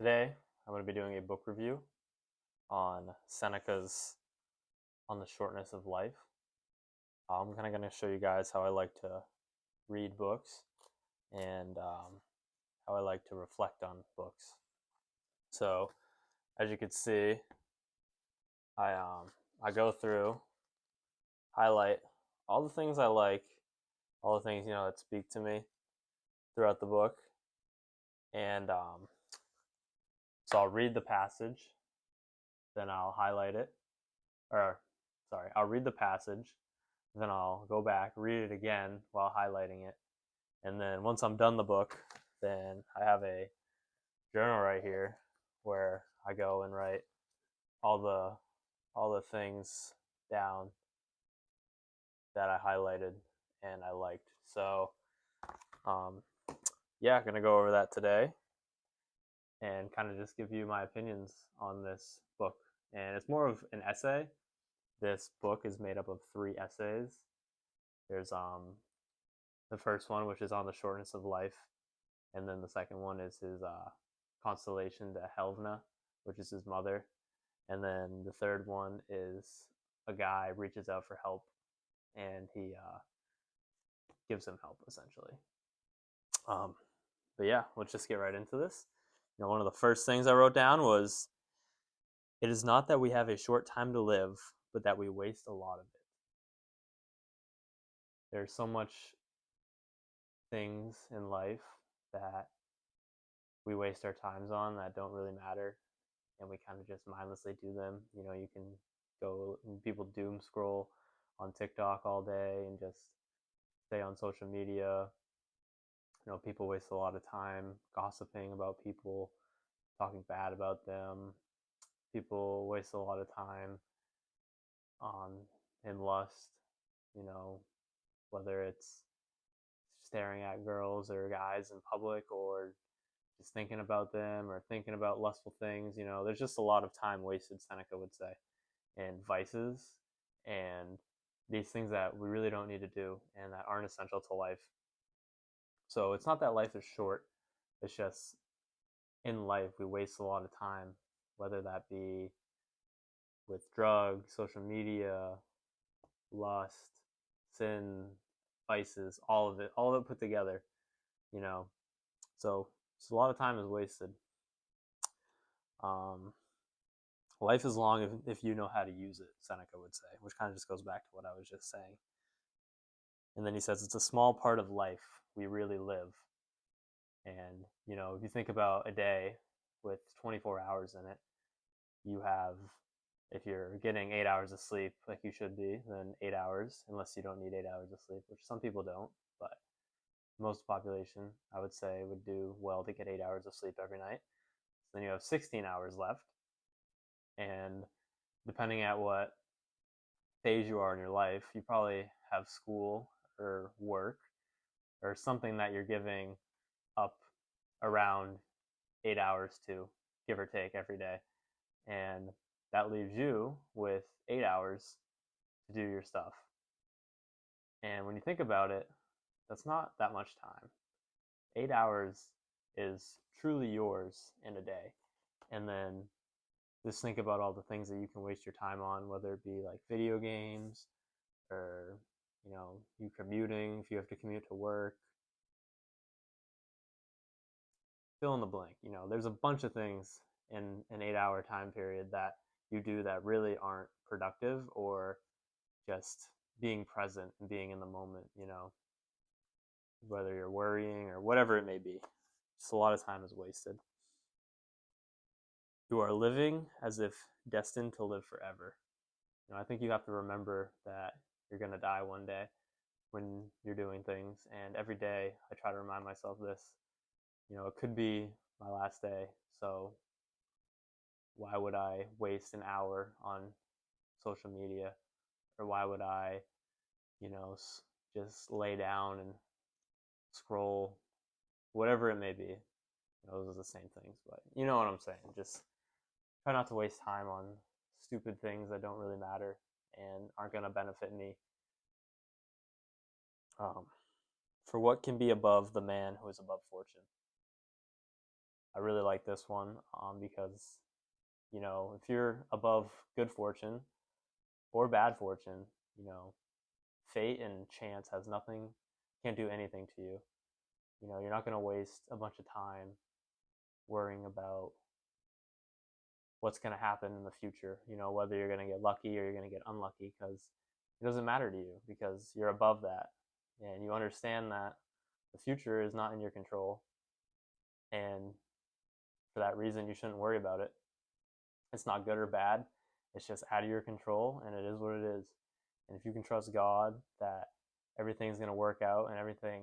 Today, I'm going to be doing a book review on Seneca's On the Shortness of Life. I'm kind of going to show you guys how I like to read books and how I like to reflect on books. So, as you can see, I go through, highlight all the things I like, all the things that speak to me throughout the book, and so I'll read the passage, then I'll highlight it, or sorry, I'll read the passage, then I'll go back, read it again while highlighting it. And then once I'm done the book, then I have a journal right here where I go and write all the things down that I highlighted and I liked. So yeah, I'm gonna go over that today and kind of just give you my opinions on this book. And it's more of an essay. This book is made up of 3 essays. There's the first one, which is on the shortness of life, and then the second one is his constellation to Helvna, which is his mother, and then the third one is a guy reaches out for help, and he gives him help essentially. But yeah, let's just get right into this. One of the first things I wrote down was, "It is not that we have a short time to live, but that we waste a lot of it." There's so much things in life that we waste our times on that don't really matter, and we kind of just mindlessly do them. You can go and people doom scroll on TikTok all day and just stay on social media. People waste a lot of time gossiping about people, talking bad about them. People waste a lot of time on in lust, you know, whether it's staring at girls or guys in public, or just thinking about them or thinking about lustful things. There's just a lot of time wasted, Seneca would say, and vices and these things that we really don't need to do and that aren't essential to life. So it's not that life is short, it's just in life we waste a lot of time, whether that be with drugs, social media, lust, sin, vices, all of it put together, you know. So a lot of time is wasted. Um, Life is long if you know how to use it, Seneca would say, which kind of just goes back to what I was just saying. And then he says, "It's a small part of life we really live." And, if you think about a day with 24 hours in it, you have, if you're getting 8 hours of sleep like you should be, then 8 hours, unless you don't need 8 hours of sleep, which some people don't, but most population, I would say, would do well to get 8 hours of sleep every night. So then you have 16 hours left. And depending at what phase you are in your life, you probably have school or work or something that you're giving up around 8 hours to, give or take, every day. And that leaves you with 8 hours to do your stuff. And when you think about it, that's not that much time. 8 hours is truly yours in a day. And then just think about all the things that you can waste your time on, whether it be like video games or, you commuting, if you have to commute to work. Fill in the blank. There's a bunch of things in an 8 hour time period that you do that really aren't productive or just being present and being in the moment, whether you're worrying or whatever it may be. Just a lot of time is wasted. You are living as if destined to live forever. I think you have to remember that you're going to die one day when you're doing things. And every day I try to remind myself this. It could be my last day. So why would I waste an hour on social media? Or why would I, just lay down and scroll, whatever it may be? Those are the same things, but you know what I'm saying. Just try not to waste time on stupid things that don't really matter and aren't going to benefit me. For what can be above the man who is above fortune? I really like this one because, if you're above good fortune or bad fortune, you know, fate and chance has nothing, can't do anything to you. You're not going to waste a bunch of time worrying about what's going to happen in the future, whether you're going to get lucky or you're going to get unlucky, because it doesn't matter to you because you're above that. And you understand that the future is not in your control. And for that reason, you shouldn't worry about it. It's not good or bad. It's just out of your control, and it is what it is. And if you can trust God that everything's going to work out and everything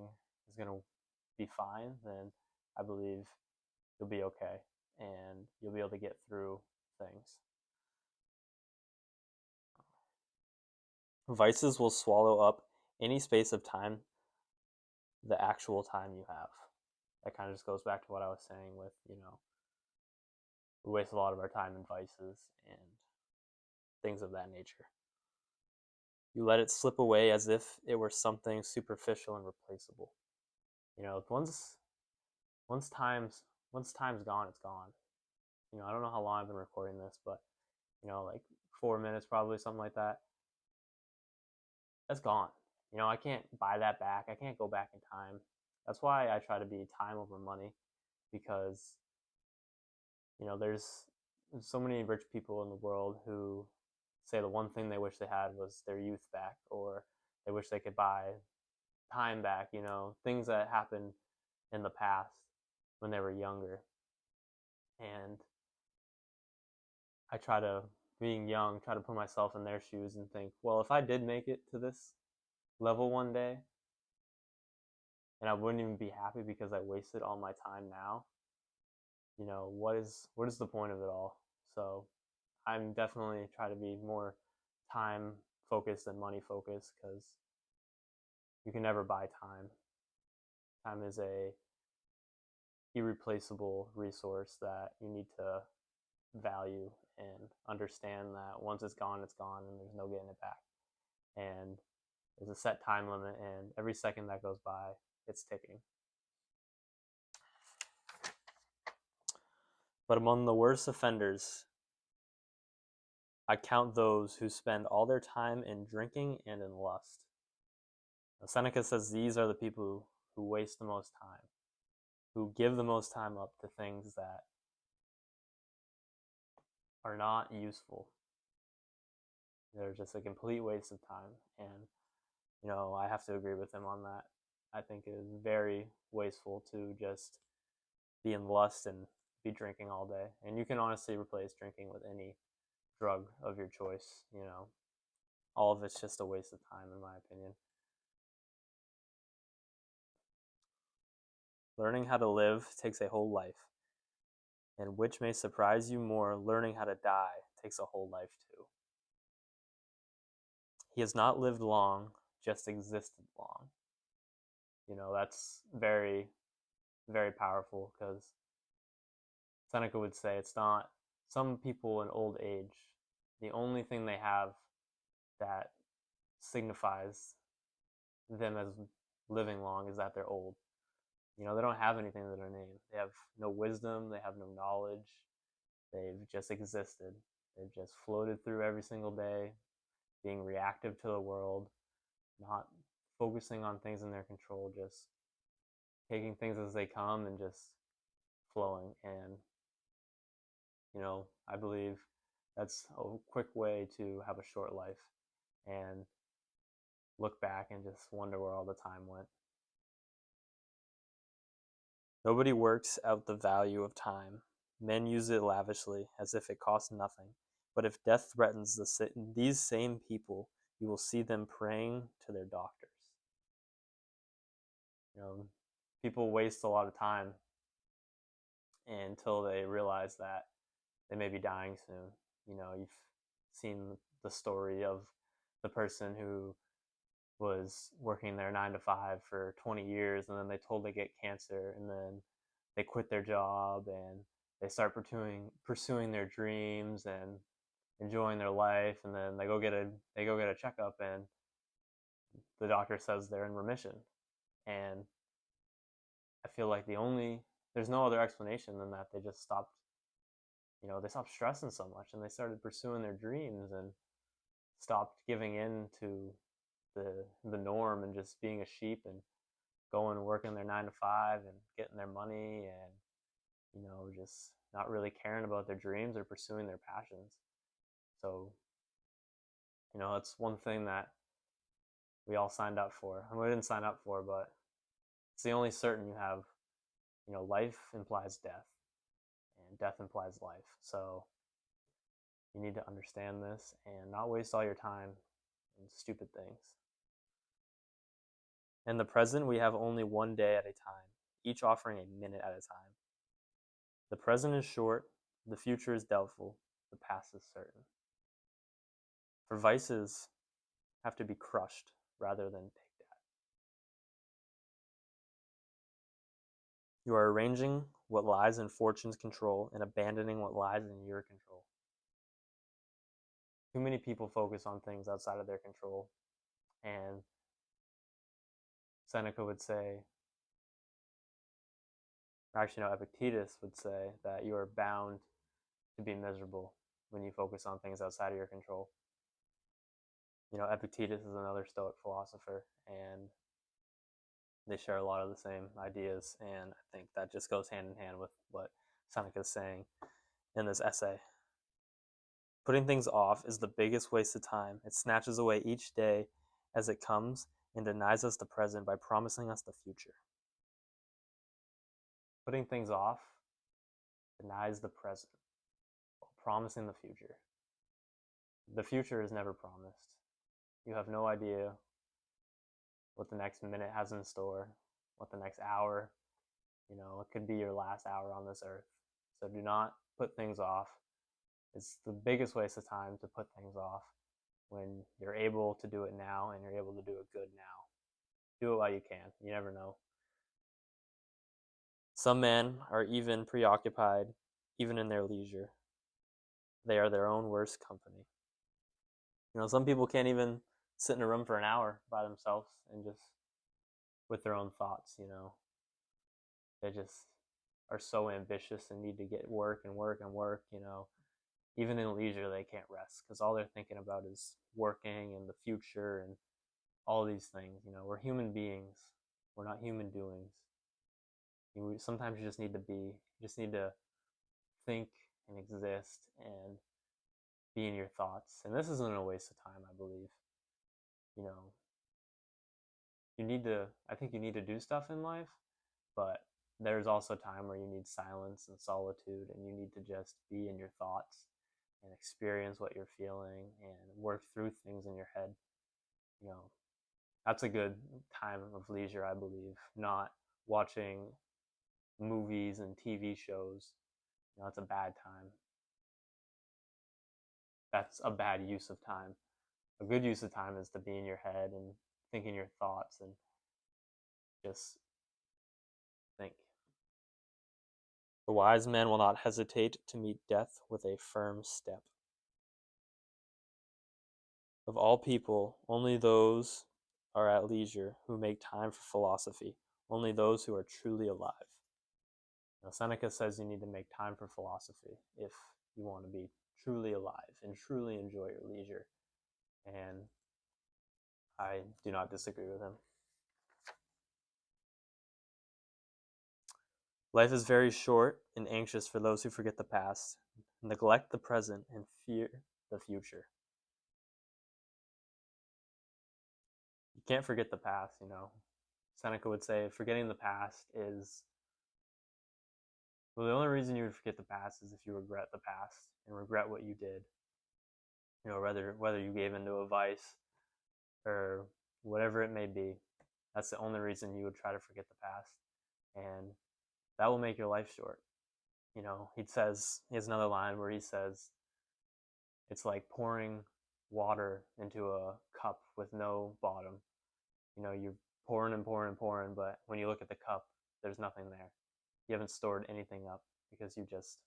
is going to be fine, then I believe you'll be okay and you'll be able to get through things. Vices will swallow up any space of time, the actual time you have. That kind of just goes back to what I was saying with, we waste a lot of our time in vices and things of that nature. You let it slip away as if it were something superficial and replaceable. Once time's gone, it's gone. I don't know how long I've been recording this, but like 4 minutes probably, something like that. That's gone. I can't buy that back. I can't go back in time. That's why I try to be time over money, because there's so many rich people in the world who say the one thing they wish they had was their youth back, or they wish they could buy time back, things that happened in the past when they were younger. And I try to, being young, try to put myself in their shoes and think, well, if I did make it to this level one day and I wouldn't even be happy because I wasted all my time now, what is the point of it all? So I'm definitely try to be more time focused than money focused, because you can never buy time. Time is a irreplaceable resource that you need to value and understand that once it's gone and there's no getting it back. And there's a set time limit, and every second that goes by, it's ticking. But among the worst offenders, I count those who spend all their time in drinking and in lust. Now, Seneca says these are the people who waste the most time, who give the most time up to things that are not useful. They're just a complete waste of time. And, I have to agree with him on that. I think it is very wasteful to just be in lust and be drinking all day. And you can honestly replace drinking with any drug of your choice. All of it's just a waste of time, in my opinion. Learning how to live takes a whole life. And which may surprise you more, learning how to die takes a whole life too. He has not lived long, just existed long. That's very, very powerful, because Seneca would say it's not, some people in old age, the only thing they have that signifies them as living long is that they're old. They don't have anything to their name. They have no wisdom, they have no knowledge. They've just existed. They've just floated through every single day, being reactive to the world, not focusing on things in their control, just taking things as they come and just flowing. And I believe that's a quick way to have a short life and look back and just wonder where all the time went. Nobody works out the value of time. Men use it lavishly, as if it costs nothing. But if death threatens these same people, you will see them praying to their doctors. People waste a lot of time until they realize that they may be dying soon. You've seen the story of the person who was working their 9 to 5 for 20 years, and then they told they get cancer, and then they quit their job and they start pursuing their dreams and enjoying their life, and then they go get a checkup, and the doctor says they're in remission. And I feel like the only there's no other explanation than that they just stopped, they stopped stressing so much and they started pursuing their dreams and stopped giving in to the norm and just being a sheep and going and working their 9 to 5 and getting their money and just not really caring about their dreams or pursuing their passions. So it's one thing that we all signed up for. I mean, we didn't sign up for, but it's the only certain you have. Life implies death, and death implies life. So you need to understand this and not waste all your time in stupid things. In the present, we have only one day at a time, each offering a minute at a time. The present is short, the future is doubtful, the past is certain. For vices have to be crushed rather than picked at. You are arranging what lies in fortune's control and abandoning what lies in your control. Too many people focus on things outside of their control, and Seneca would say, or actually no, Epictetus would say that you are bound to be miserable when you focus on things outside of your control. Epictetus is another Stoic philosopher, and they share a lot of the same ideas, and I think that just goes hand in hand with what Seneca is saying in this essay. Putting things off is the biggest waste of time. It snatches away each day as it comes and denies us the present by promising us the future. Putting things off denies the present while promising the future. The future is never promised. You have no idea what the next minute has in store, what the next hour, it could be your last hour on this earth. So do not put things off. It's the biggest waste of time to put things off when you're able to do it now and you're able to do it good now. Do it while you can. You never know. Some men are even preoccupied, even in their leisure. They are their own worst company. Some people can't even sit in a room for an hour by themselves and just with their own thoughts. They just are so ambitious and need to get work and work and work. Even in leisure, they can't rest because all they're thinking about is working and the future and all these things. We're human beings. We're not human doings. Sometimes you just need to think and exist and be in your thoughts. And this isn't a waste of time, I believe. I think you need to do stuff in life, but there's also time where you need silence and solitude and you need to just be in your thoughts and experience what you're feeling and work through things in your head. That's a good time of leisure, I believe, not watching movies and TV shows. It's a bad time. That's a bad use of time. A good use of time is to be in your head and thinking your thoughts and just think. The wise man will not hesitate to meet death with a firm step. Of all people, only those are at leisure who make time for philosophy, only those who are truly alive. Seneca says you need to make time for philosophy if you want to be truly alive and truly enjoy your leisure. And I do not disagree with him. Life is very short and anxious for those who forget the past, neglect the present, and fear the future. You can't forget the past, Seneca would say forgetting the past is, well, the only reason you would forget the past is if you regret the past and regret what you did. Whether you gave into a vice or whatever it may be, that's the only reason you would try to forget the past. And that will make your life short. He has another line where he says, it's like pouring water into a cup with no bottom. You're pouring and pouring and pouring, but when you look at the cup, there's nothing there. You haven't stored anything up because you just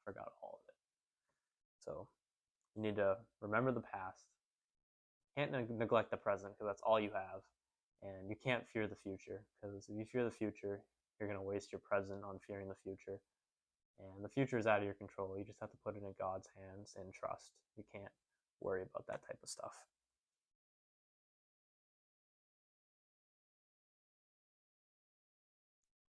forgot all of it. So you need to remember the past. Can't neglect the present because that's all you have. And you can't fear the future because if you fear the future, you're going to waste your present on fearing the future. And the future is out of your control. You just have to put it in God's hands and trust. You can't worry about that type of stuff.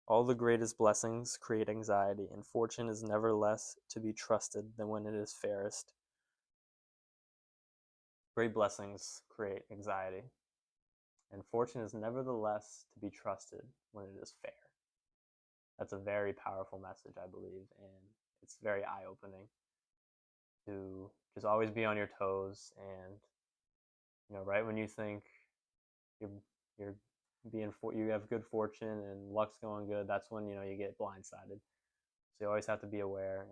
All the greatest blessings create anxiety, and fortune is never less to be trusted than when it is fairest. Great blessings create anxiety, and fortune is nevertheless to be trusted when it is fair. That's a very powerful message, I believe, and it's very eye-opening to just always be on your toes. And right when you think you're you have good fortune and luck's going good, that's when you get blindsided. So you always have to be aware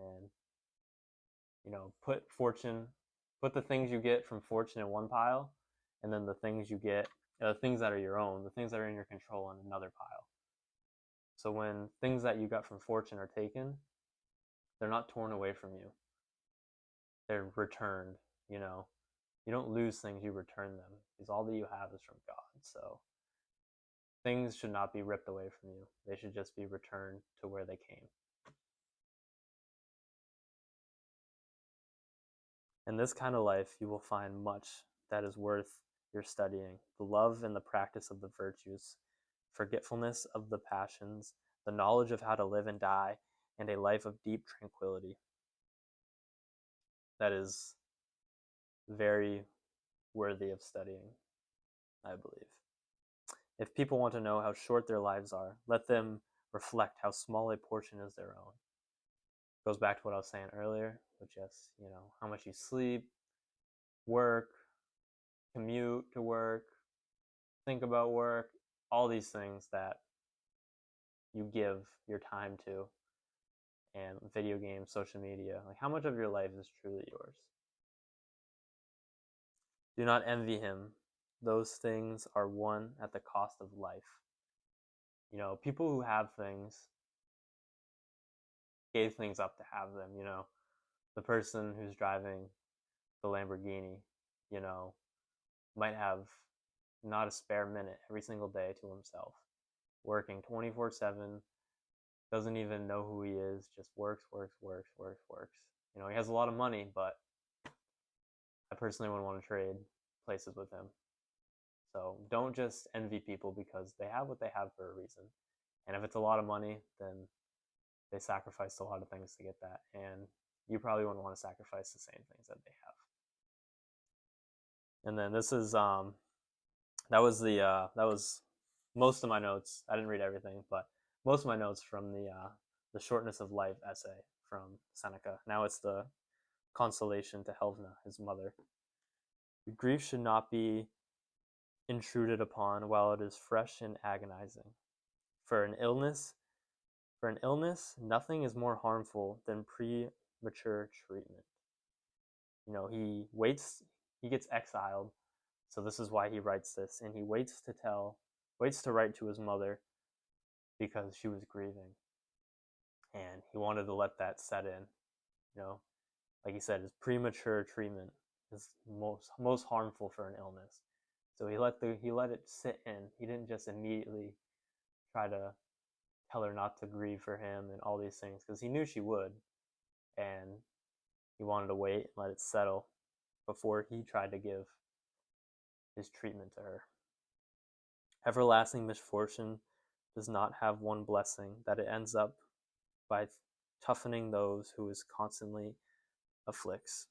and put the things you get from fortune in one pile, and then the things you get, the things that are your own, the things that are in your control, in another pile. So when things that you got from fortune are taken, they're not torn away from you. They're returned. You don't lose things, you return them, because all that you have is from God. So things should not be ripped away from you. They should just be returned to where they came. In this kind of life, you will find much that is worth your studying: the love and the practice of the virtues, forgetfulness of the passions, the knowledge of how to live and die, and a life of deep tranquility. That is very worthy of studying, I believe. If people want to know how short their lives are, let them reflect how small a portion is their own. Goes back to what I was saying earlier, which is, how much you sleep, work, commute to work, think about work, all these things that you give your time to, and video games, social media. Like, how much of your life is truly yours? Do not envy him. Those things are won at the cost of life. People who have things gave things up to have them. The person who's driving the Lamborghini, might have not a spare minute every single day to himself, working 24/7, doesn't even know who he is, just works. He has a lot of money, but I personally wouldn't want to trade places with him. So don't just envy people because they have what they have for a reason. And if it's a lot of money, then they sacrificed a lot of things to get that. And you probably wouldn't want to sacrifice the same things that they have. And then this is that was most of my notes. I didn't read everything, but most of my notes from the Shortness of Life essay from Seneca. Now it's the consolation to Helvna, his mother. Grief should not be intruded upon while it is fresh and agonizing. For an illness, nothing is more harmful than premature treatment. He gets exiled, so this is why he writes this, and he waits to write to his mother because she was grieving, and he wanted to let that set in. Like he said, his premature treatment is most harmful for an illness. So he let it sit in. He didn't just immediately try to tell her not to grieve for him and all these things, because he knew she would, and he wanted to wait and let it settle before he tried to give his treatment to her. Everlasting misfortune does not have one blessing, that it ends up by toughening those who is constantly afflicts.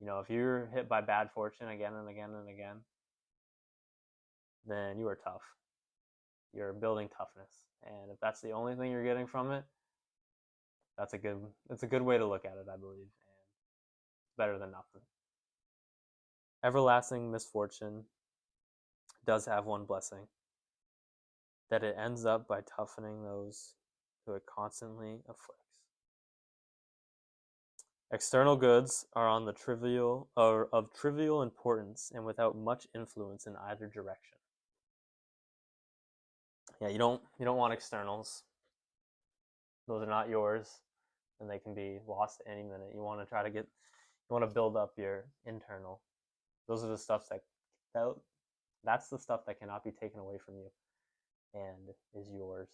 If you're hit by bad fortune again and again and again, then you are tough. You're building toughness. And if that's the only thing you're getting from it, it's a good way to look at it, I believe. And it's better than nothing. Everlasting misfortune does have one blessing, that it ends up by toughening those who it constantly afflicts. External goods are of trivial importance and without much influence in either direction. Yeah, you don't want externals. Those are not yours, and they can be lost at any minute. You want to build up your internal. Those are the stuff that's the stuff that cannot be taken away from you and is yours.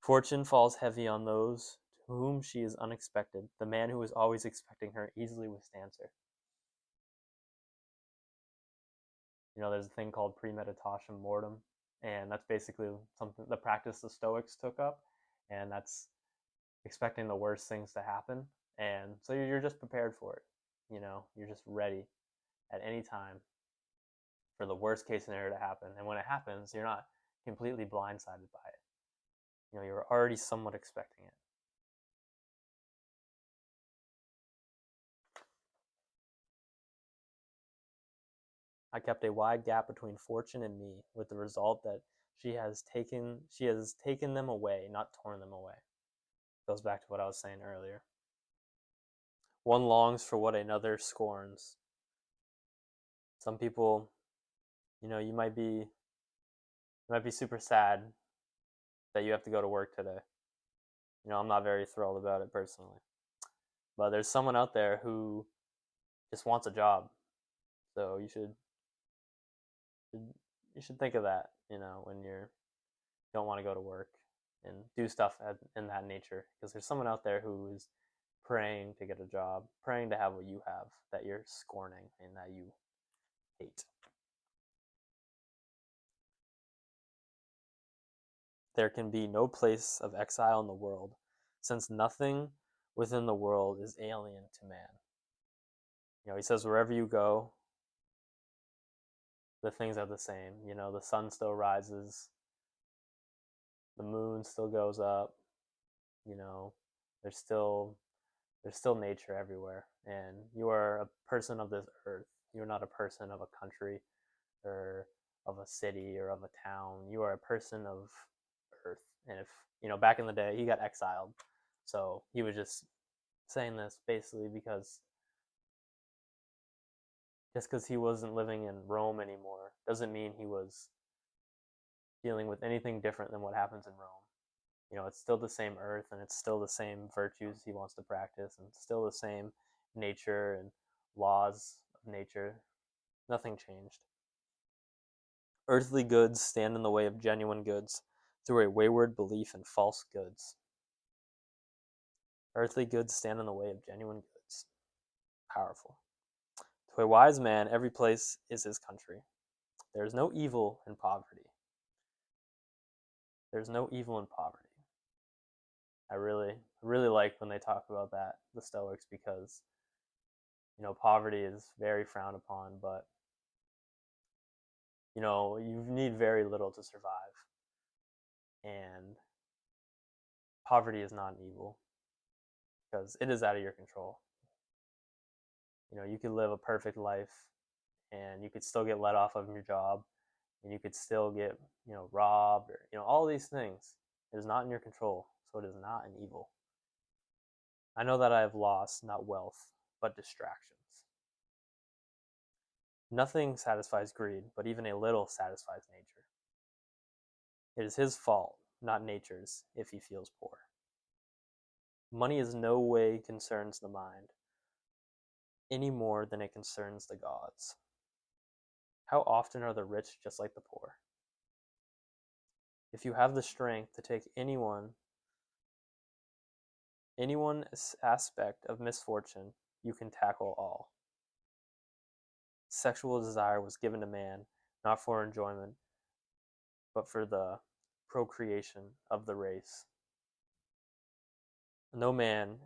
Fortune falls heavy on those to whom she is unexpected. The man who is always expecting her easily withstands her. There's a thing called premeditation mortem, and that's basically something the practice the Stoics took up, and that's expecting the worst things to happen, and so you're just prepared for it. You're just ready at any time for the worst case scenario to happen, and when it happens, you're not completely blindsided by it. You're already somewhat expecting it. I kept a wide gap between fortune and me, with the result that she has taken them away, not torn them away. Goes back to what I was saying earlier. One longs for what another scorns. Some people, you might be super sad that you have to go to work today. I'm not very thrilled about it personally. But there's someone out there who just wants a job. So you should think of that, when you don't want to go to work and do stuff in that nature, because there's someone out there who is praying to get a job, praying to have what you have that you're scorning and that you hate. There can be no place of exile in the world, since nothing within the world is alien to man. He says wherever you go, the things are the same. The sun still rises, the moon still goes up. You know, there's still nature everywhere, and you are a person of this earth. You're not a person of a country or of a city or of a town. You are a person of earth. And if back in the day, he got exiled, so he was just saying this basically because just because he wasn't living in Rome anymore doesn't mean he was dealing with anything different than what happens in Rome. It's still the same earth, and it's still the same virtues he wants to practice, and still the same nature and laws of nature. Nothing changed. Earthly goods stand in the way of genuine goods through a wayward belief in false goods. Earthly goods stand in the way of genuine goods. Powerful. To a wise man, every place is his country. There is no evil in poverty. There's no evil in poverty. I really like when they talk about that, the Stoics, because poverty is very frowned upon, but you need very little to survive, and poverty is not an evil because it is out of your control. You could live a perfect life, and you could still get let off of your job, and you could still get robbed, or all these things. It is not in your control, so it is not an evil. I know that I have lost not wealth, but distractions. Nothing satisfies greed, but even a little satisfies nature. It is his fault, not nature's, if he feels poor. Money is no way concerns the mind, any more than it concerns the gods. How often are the rich just like the poor? If you have the strength to take anyone's aspect of misfortune, you can tackle all. Sexual desire was given to man, not for enjoyment, but for the procreation of the race. No man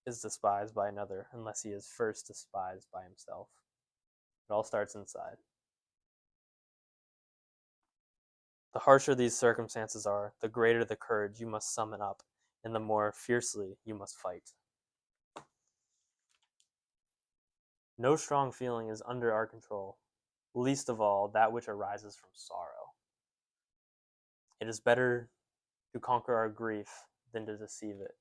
is despised by another unless he is first despised by himself. It all starts inside. The harsher these circumstances are, the greater the courage you must summon up, and the more fiercely you must fight. No strong feeling is under our control, least of all that which arises from sorrow. It is better to conquer our grief than to deceive it.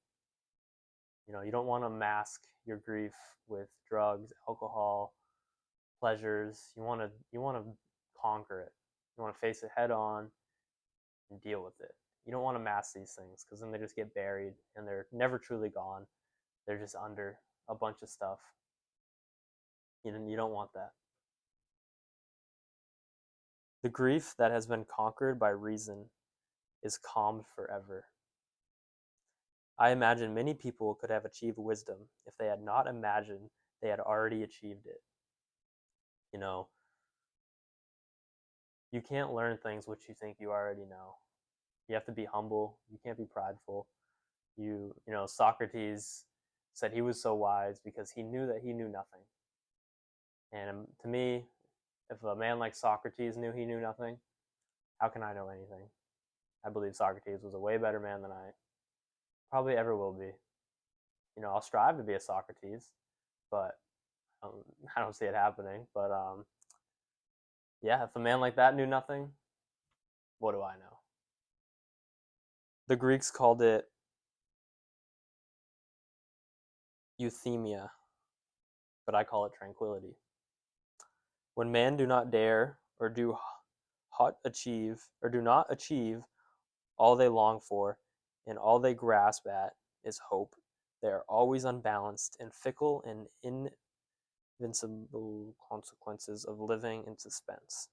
You don't want to mask your grief with drugs, alcohol, pleasures. You want to conquer it. You want to face it head on and deal with it. You don't want to mask these things because then they just get buried and they're never truly gone. They're just under a bunch of stuff. You don't want that. The grief that has been conquered by reason is calmed forever. I imagine many people could have achieved wisdom if they had not imagined they had already achieved it. You know, you can't learn things which you think you already know. You have to be humble. You can't be prideful. Socrates said he was so wise because he knew that he knew nothing. And to me, if a man like Socrates knew he knew nothing, how can I know anything? I believe Socrates was a way better man than I probably ever will be. I'll strive to be a Socrates, but I don't see it happening. But yeah, if a man like that knew nothing, what do I know? The Greeks called it euthymia, but I call it tranquility. When men do not dare or do not achieve all they long for, and all they grasp at is hope, they are always unbalanced and fickle and invincible consequences of living in suspense.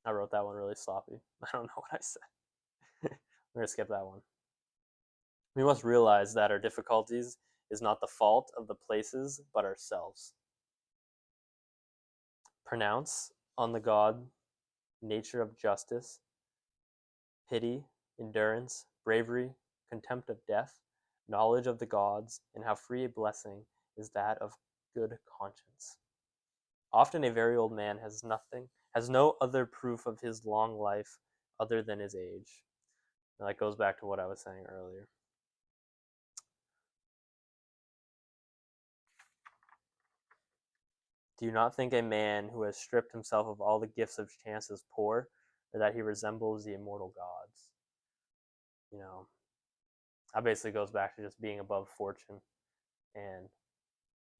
I wrote that one really sloppy. I don't know what I said. I'm going to skip that one. We must realize that our difficulties is not the fault of the places, but ourselves. Pronounce on the God nature of justice, pity, endurance, bravery, contempt of death, knowledge of the gods, and how free a blessing is that of good conscience. Often a very old man has no other proof of his long life other than his age. Now that goes back to what I was saying earlier. Do you not think a man who has stripped himself of all the gifts of chance is poor, or that he resembles the immortal gods? You know, that basically goes back to just being above fortune and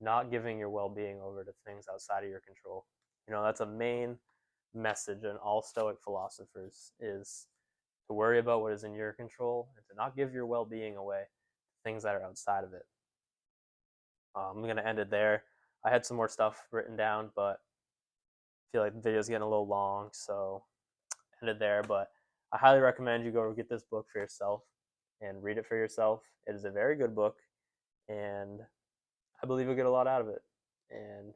not giving your well-being over to things outside of your control. That's a main message in all Stoic philosophers is to worry about what is in your control and to not give your well-being away to things that are outside of it. I'm going to end it there. I had some more stuff written down, but I feel like the video is getting a little long, so end it there. But I highly recommend you go get this book for yourself and read it for yourself. It is a very good book, and I believe you'll get a lot out of it. And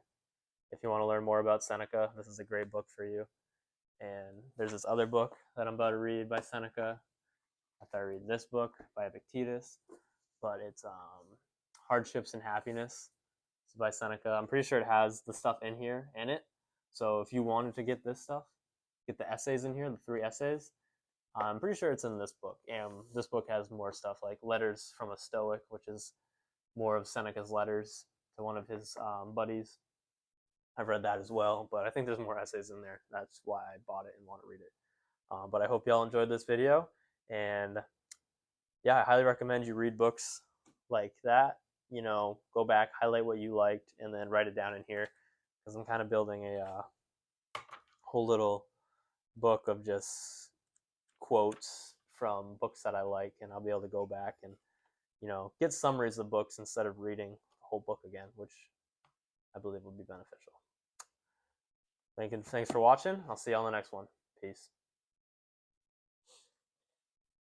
if you want to learn more about Seneca, this is a great book for you. And there's this other book that I'm about to read by Seneca. After I read this book by Epictetus, but it's Hardships and Happiness. It's by Seneca. I'm pretty sure it has the stuff in here in it. So if you wanted to get this stuff, get the essays in here, the 3 essays, I'm pretty sure it's in this book. And this book has more stuff like Letters from a Stoic, which is more of Seneca's letters to one of his buddies. I've read that as well, but I think there's more essays in there. That's why I bought it and want to read it. But I hope y'all enjoyed this video. And yeah, I highly recommend you read books like that. Go back, highlight what you liked, and then write it down in here. Because I'm kind of building a whole little book of just quotes from books that I like, and I'll be able to go back and get summaries of books instead of reading the whole book again, which I believe will be beneficial. Thanks for watching. I'll see you on the next one. Peace.